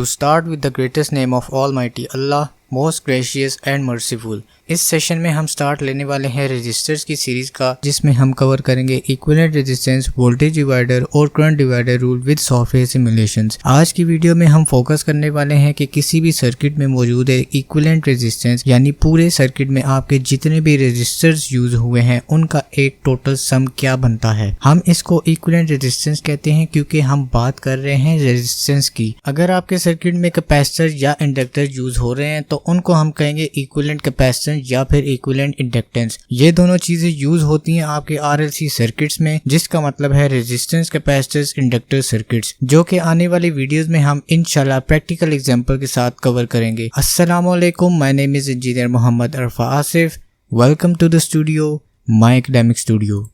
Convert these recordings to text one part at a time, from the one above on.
To start with the greatest name of Almighty Allah, most gracious and merciful। इस session में हम start लेने वाले हैं रेजिस्टर्स की सीरीज का, जिसमें हम कवर करेंगे इक्विवेलेंट रेजिस्टेंस, वोल्टेज डिवाइडर और current divider rule with software simulations. आज की वीडियो में हम फोकस करने वाले हैं कि किसी भी सर्किट में मौजूद है इक्विवेलेंट रेजिस्टेंस, यानी पूरे सर्किट में आपके जितने भी रेजिस्टर्स यूज हुए हैं उनका एक टोटल सम क्या बनता है। हम इसको इक्विवेलेंट रेजिस्टेंस कहते हैं क्योंकि हम बात कर रहे हैं रेजिस्टेंस की। अगर आपके सर्किट में कैपेसिटर या इंडक्टर यूज हो रहे हैं तो उनको हम कहेंगे इक्विवेलेंट कैपेसिटेंस या फिर इक्विवेलेंट इंडक्टेंस। ये दोनों चीजें यूज होती हैं आपके आरएलसी सर्किट्स में, जिसका मतलब है रेजिस्टेंस, कैपेसिटर्स, इंडक्टर सर्किट्स, जो कि आने वाली वीडियोस में हम इंशाल्लाह प्रैक्टिकल एग्जांपल के साथ कवर करेंगे। अस्सलामु अलैकुम, my name is engineer Mohammad Arfa Asif. Welcome to the studio, my academic studio.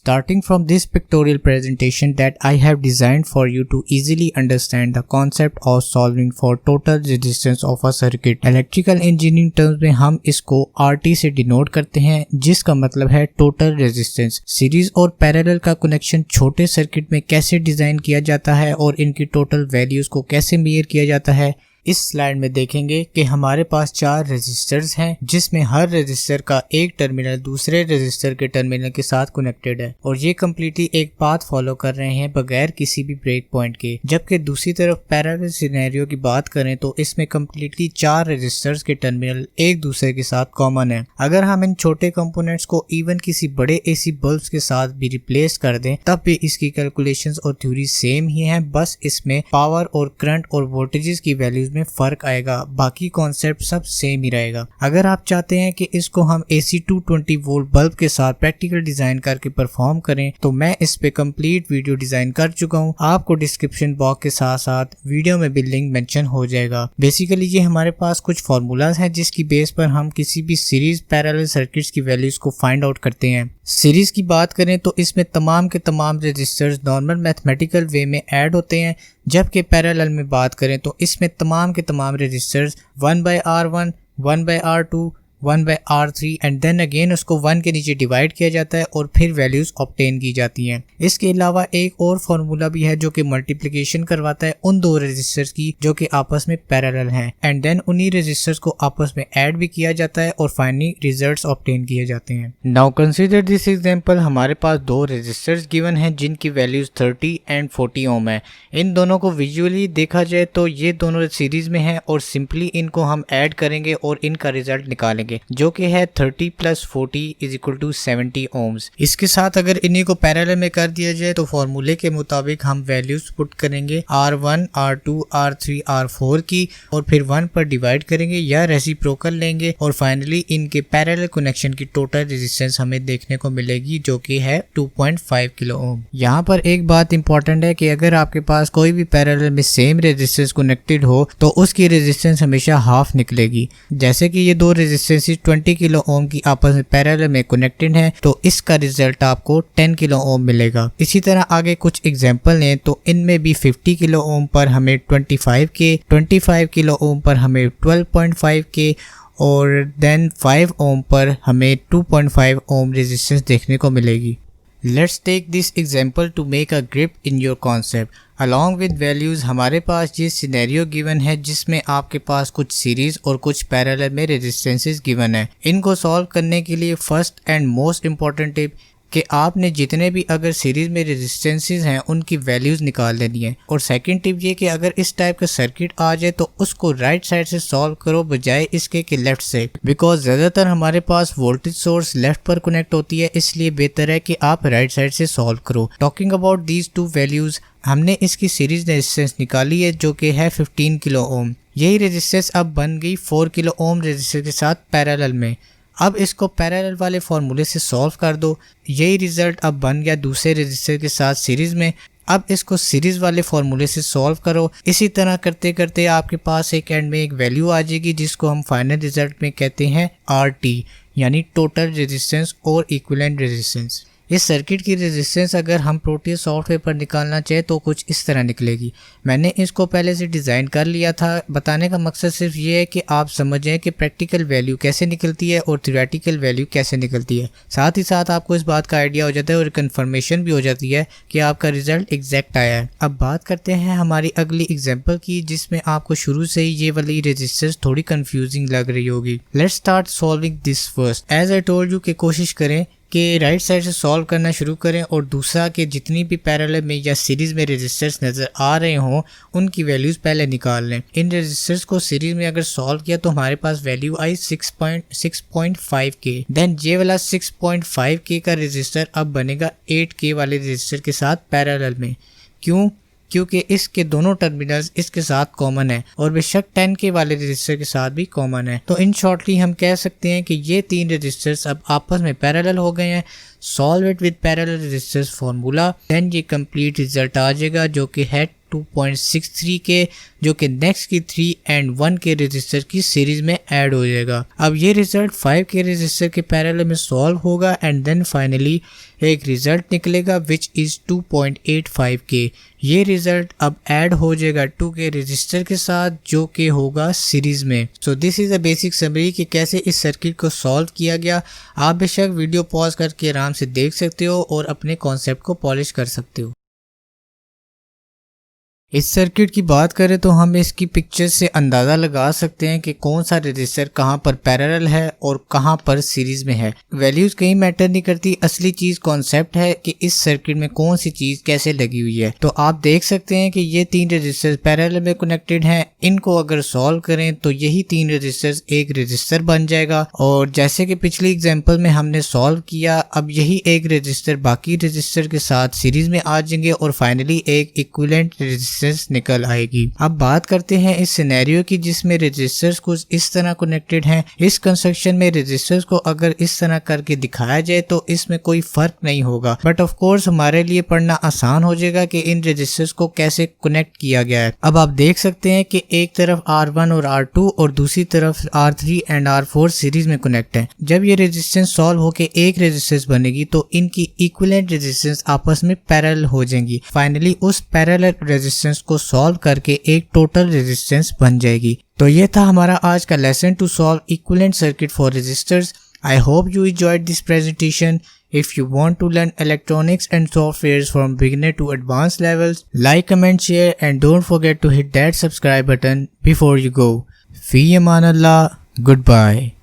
Starting from this pictorial presentation that I have designed for you to easily understand the concept of solving for total resistance of a circuit। Electrical engineering terms में हम इसको RT से denote करते हैं, जिसका मतलब है total resistance. Series और पैरेलल का कनेक्शन छोटे सर्किट में कैसे डिजाइन किया जाता है और इनकी टोटल वैल्यूज को कैसे मेजर किया जाता है, इस स्लाइड में देखेंगे कि हमारे पास 4 रेजिस्टर्स हैं, जिसमें हर रेजिस्टर का एक टर्मिनल दूसरे रेजिस्टर के टर्मिनल के साथ कनेक्टेड है और ये कम्प्लीटली एक पाथ फॉलो कर रहे हैं बगैर किसी भी ब्रेक पॉइंट के। जबकि दूसरी तरफ पैरेलल सिनेरियो की बात करें तो इसमें कम्प्लीटली 4 रेजिस्टर्स के टर्मिनल एक दूसरे के साथ कॉमन है। अगर हम इन छोटे कंपोनेंट्स को इवन किसी बड़े एसी बल्ब्स के साथ भी रिप्लेस कर दें तब भी इसकी कैलकुलेशंस और थ्योरी सेम ही है, बस इसमें पावर और करंट और वोल्टेजेस की वैल्यूज में फर्क आएगा, बाकी कॉन्सेप्ट सब सेम ही रहेगा। अगर आप चाहते हैं कि इसको हम AC 220 वोल्ट बल्ब के साथ प्रैक्टिकल डिजाइन करके परफॉर्म करें तो मैं इस पे कंप्लीट वीडियो डिजाइन कर चुका हूं, आपको डिस्क्रिप्शन बॉक्स के साथ साथ वीडियो में भी लिंक मेंशन हो जाएगा। बेसिकली ये हमारे पास कुछ फार्मूलाज हैं जिसकी बेस पर हम किसी भी सीरीज पैरेलल सर्किट्स की वैल्यूज को फाइंड आउट करते हैं। सीरीज की बात करें तो इसमें तमाम के तमाम रेजिस्टर्स नॉर्मल मैथमेटिकल वे में ऐड होते हैं, जबकि पैरेलल में बात करें तो इसमें तमाम के तमाम resistors 1/R1, 1/R2, 1/R3 and then again उसको 1 के नीचे डिवाइड किया जाता है और फिर वैल्यूज ऑब्टेन की जाती हैं। इसके अलावा एक और फॉर्मूला भी है जो कि मल्टीप्लिकेशन करवाता है उन दो रेजिस्टर्स की जो कि आपस में पैरेलल हैं, एंड देन उन्हीं रेजिस्टर्स को आपस में ऐड भी किया जाता है और फाइनली रिजल्ट्स ऑब्टेन किए जाते हैं। Now consider this example. हमारे पास दो रेजिस्टर्स गिवन हैं जिनकी वैल्यूज 30 एंड 40 ओम है। इन दोनों को विजुअली देखा जाए तो ये दोनों सीरीज में हैं और सिंपली इनको हम ऐड करेंगे और इनका रिजल्ट निकालेंगे, जो कि है 30 + 40 = 70 ओम्स। इसके साथ अगर इन्हीं को पैरेलल में कर दिया जाए तो फॉर्मूले के मुताबिक हम वैल्यूज पुट करेंगे R1, R2, R3, R4 की और फिर 1 पर डिवाइड करेंगे या रेसिप्रोकल लेंगे और फाइनली इनके पैरेलल कनेक्शन की टोटल रेजिस्टेंस हमें देखने को मिलेगी, जो कि है 2.5 किलो ओम। यहाँ पर एक बात इंपॉर्टेंट है कि अगर आपके पास कोई भी पैरेलल में सेम रेजिस्टेंस कनेक्टेड हो तो उसकी रेजिस्टेंस हमेशा हाफ निकलेगी। जैसे कि ये दो रेजिस्टेंस 20 किलो ओम की आपस में पैरेलल में कनेक्टेड है तो इसका रिजल्ट आपको 10 किलो ओम मिलेगा। इसी तरह आगे कुछ एग्जांपल लें तो इनमें भी 50 किलो ओम पर हमें 25 के, 25 किलो ओम पर हमें 12.5 के और देन 5 ओम पर हमें 2.5 ओम रेजिस्टेंस देखने को मिलेगी। Let's take this example to make a grip in your concept। Along with values हमारे पास ये सिनेरियो गिवन है जिसमें आपके पास कुछ सीरीज और कुछ पैरेलल में रेजिस्टेंसेस गिवन है। इनको सॉल्व करने के लिए first and most important tip कि आपने जितने भी अगर सीरीज में रेजिस्टेंसेस हैं उनकी वैल्यूज निकाल लेनी है, और सेकंड टिप ये कि अगर इस टाइप का सर्किट आ जाए तो उसको राइट साइड से सॉल्व करो बजाय इसके कि लेफ्ट से, बिकॉज ज़्यादातर हमारे पास वोल्टेज सोर्स लेफ्ट पर कनेक्ट होती है, इसलिए बेहतर है कि आप राइट साइड से सॉल्व करो। Talking about these two values, हमने इसकी सीरीज रेजिस्टेंस निकाली है जो कि है 15 किलो ओम। यही रेजिस्टेंस अब बन गई 4 किलो ओम रेजिस्टेंस के साथ पैरेलल में। अब इसको पैरेलल वाले फॉर्मूले से सॉल्व कर दो, यही रिजल्ट अब बन गया दूसरे रेजिस्टर के साथ सीरीज में। अब इसको सीरीज वाले फॉर्मूले से सॉल्व करो। इसी तरह करते करते आपके पास एक एंड में एक वैल्यू आ जाएगी जिसको हम फाइनल रिजल्ट में कहते हैं RT, यानी टोटल रेजिस्टेंस और इक्विवेलेंट रेजिस्टेंस। इस सर्किट की रेजिस्टेंस अगर हम प्रोटियस सॉफ्टवेयर पर निकालना चाहे तो कुछ इस तरह निकलेगी। मैंने इसको पहले से डिज़ाइन कर लिया था। बताने का मकसद सिर्फ ये है कि आप समझें कि प्रैक्टिकल वैल्यू कैसे निकलती है और थ्योरेटिकल वैल्यू कैसे निकलती है। साथ ही साथ आपको इस बात का आइडिया हो जाता है और कन्फर्मेशन भी हो जाती है कि आपका रिजल्ट एग्जैक्ट आया है। अब बात करते हैं हमारी अगली एग्जांपल की, जिसमें आपको शुरू से ही ये वाली रेजिस्टेंस थोड़ी कंफ्यूजिंग लग रही होगी। Let's start solving this first. As I told you कि कोशिश करें कि राइट साइड से सॉल्व करना शुरू करें और दूसरा कि जितनी भी पैरेलल में या सीरीज में रेजिस्टर्स नज़र आ रहे हों उनकी वैल्यूज़ पहले निकाल लें। इन रेजिस्टर्स को सीरीज में अगर सॉल्व किया तो हमारे पास वैल्यू आई 6.5K। देन ये वाला 6.5K का रेजिस्टर अब बनेगा 8K वाले रेजिस्टर के साथ पैरेलल में। क्यों? क्योंकि इसके दोनों टर्मिनल्स इसके साथ कॉमन है और बेशक 10K वाले रजिस्टर के साथ भी कॉमन है। तो इन शॉर्टली हम कह सकते हैं कि ये तीन रजिस्टर्स अब आपस में पैरेलल हो गए हैं। Solve it with parallel resistors formula, then ये कंप्लीट रिजल्ट आ जाएगा जो कि है 2.63K, जो कि नेक्स्ट की 3 and 1K रजिस्टर की सीरीज में ऐड हो जाएगा। अब ये रिजल्ट 5K रजिस्टर के पैरेलल में सॉल्व होगा एंड देन फाइनली एक रिजल्ट निकलेगा विच इज 2.85K। ये रिजल्ट अब ऐड हो जाएगा 2K रजिस्टर के साथ जो कि होगा सीरीज में। So this is a basic summary कि कैसे इस सर्किट को सॉल्व किया गया। आप बेशक वीडियो पॉज करके आराम से देख सकते हो और अपने कॉन्सेप्ट को पॉलिश कर सकते हो। इस सर्किट की बात करें तो हम इसकी पिक्चर से अंदाज़ा लगा सकते हैं कि कौन सा रजिस्टर कहां पर पैरेलल है और कहां पर सीरीज में है। वैल्यूज़ कहीं मैटर नहीं करती, असली चीज़ कॉन्सेप्ट है कि इस सर्किट में कौन सी चीज़ कैसे लगी हुई है। तो आप देख सकते हैं कि ये तीन रजिस्टर्स पैरेलल में कनेक्टेड हैं। इनको अगर सॉल्व करें तो यही तीन रजिस्टर्स एक रजिस्टर बन जाएगा और जैसे कि पिछली एग्जाम्पल में हमने सॉल्व किया, अब यही एक रजिस्टर बाकी रजिस्टर के साथ सीरीज में आ जाएंगे और फाइनली एक इक्विवेलेंट रजिस्टर निकल आएगी। अब बात करते हैं इस सिनेरियो की जिसमें रजिस्टर्स कुछ इस तरह कनेक्टेड हैं। इस कंस्ट्रक्शन में रजिस्टर्स को अगर इस तरह करके दिखाया जाए तो इसमें कोई फर्क नहीं होगा, बट ऑफ कोर्स हमारे लिए पढ़ना आसान हो जाएगा कि इन रजिस्टर्स को कैसे कनेक्ट किया गया है। अब आप देख सकते हैं कि एक तरफ R1 और R2 और दूसरी तरफ R3 एंड R4 सीरीज में कनेक्ट है। जब ये रेजिस्टेंस सॉल्व होके एक रेजिस्टेंस बनेगी तो इनकी इक्विवेलेंट रेजिस्टेंस आपस में पैरेलल हो जाएंगी। फाइनली उस पैरेलल रेजिस्टेंस को सॉल्व करके एक टोटल रेजिस्टेंस बन जाएगी। तो ये था हमारा आज का lesson to solve equivalent circuit for resistors. I hope you enjoyed this presentation. If you want to learn electronics and softwares from beginner to advanced levels, like, comment, share and don't forget to hit that subscribe button before you go. Fi aman Allah. Goodbye.